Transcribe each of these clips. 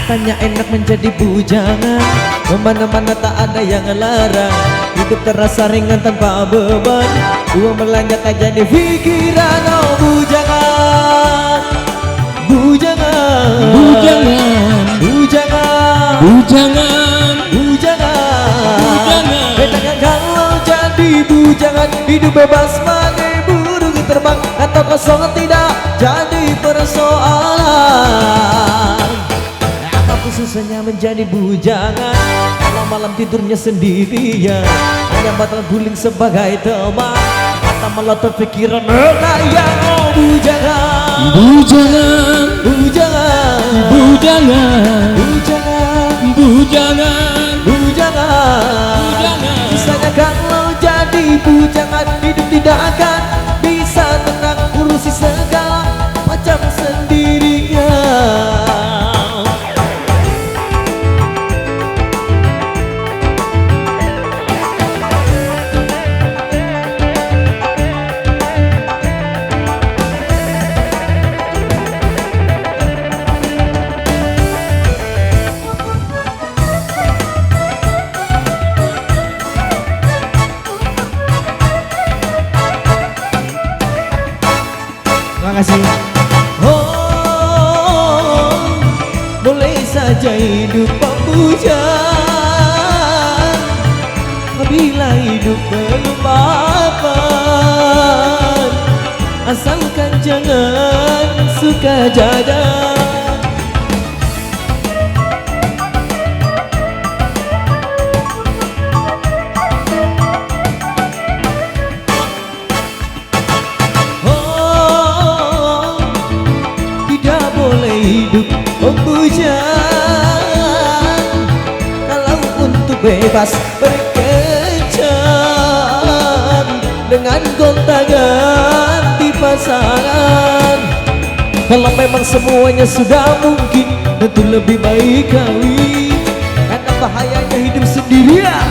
Katanya enak menjadi bujangan, kemana-mana tak ada yang larang. Hidup terasa ringan tanpa beban, uang belanja tak jadi pikiran. Oh bujangan, bujangan, Bujangan, bujangan, bujangan, bujangan. Enaknya kalau jadi bujangan, hidup bebas sebagai burung terbang, atau kosong tidak jadi persoalan. Apapun susahnya menjadi bujangan, kalau malam tidurnya sendirian, hanya batal guling sebagai teman, atau malah terpikiran melayang. Oh bujangan, bujangan, bujangan, bujangan, bujangan, bujangan, bujangan. Misalnya kalau jadi bujangan, hidup tidak akan bisa tenang, urusi segala macam sendirian. Terima kasih. Oh, boleh saja hidup pembujang, bila hidup belum mapan, asalkan jangan suka jajan. Hidup pembujang, kalau untuk bebas berkencan, dengan gonta ganti pasangan. Kalau memang semuanya sudah mungkin, tentu lebih baik kawin, karena bahayanya hidup sendirian,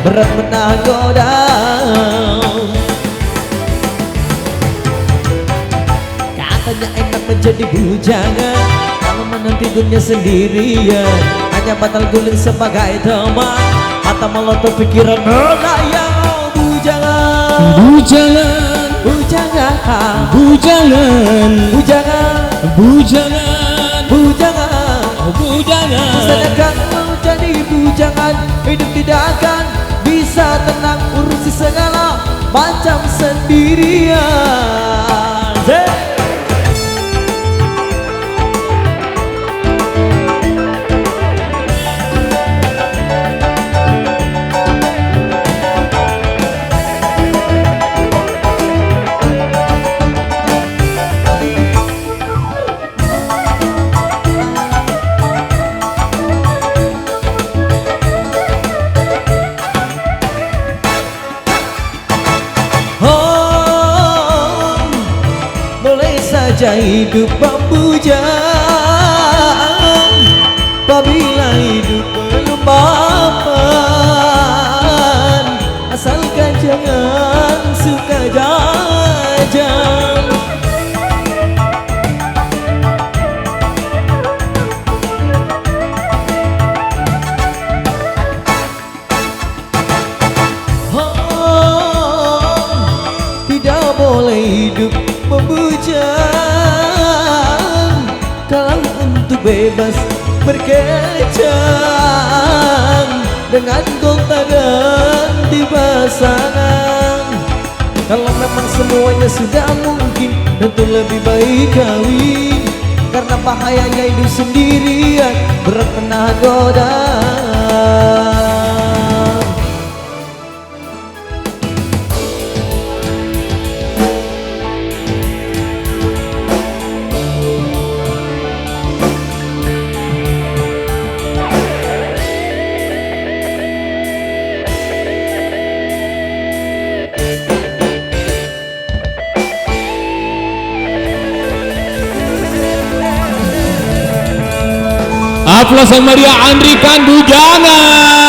berat menahan godaan. Katanya enak menjadi bujangan, kalau malam tidurnya sendirian, hanya batal guling sebagai teman, atau malah terpikiran melayang. Oh bujangan, bujangan, bujangan, bujangan, bujangan, bujangan, bujangan, bujangan. Misalnya kalau jadi bujangan, hidup tidak akan bisa tenang, urusi segala macam sendirian. Saja hidup pembujang, apabila hidup belum mapan, asalkan jangan suka jajan. Oh, tidak boleh hidup membujang, kalau untuk bebas berkencan, dengan gonta ganti pasangan. Kalau memang semuanya sudah mungkin, tentu lebih baik kawin, karena bahayanya hidup sendirian, berat menahan godaan. Aplaus yang meriah Andri Kan Bujangan.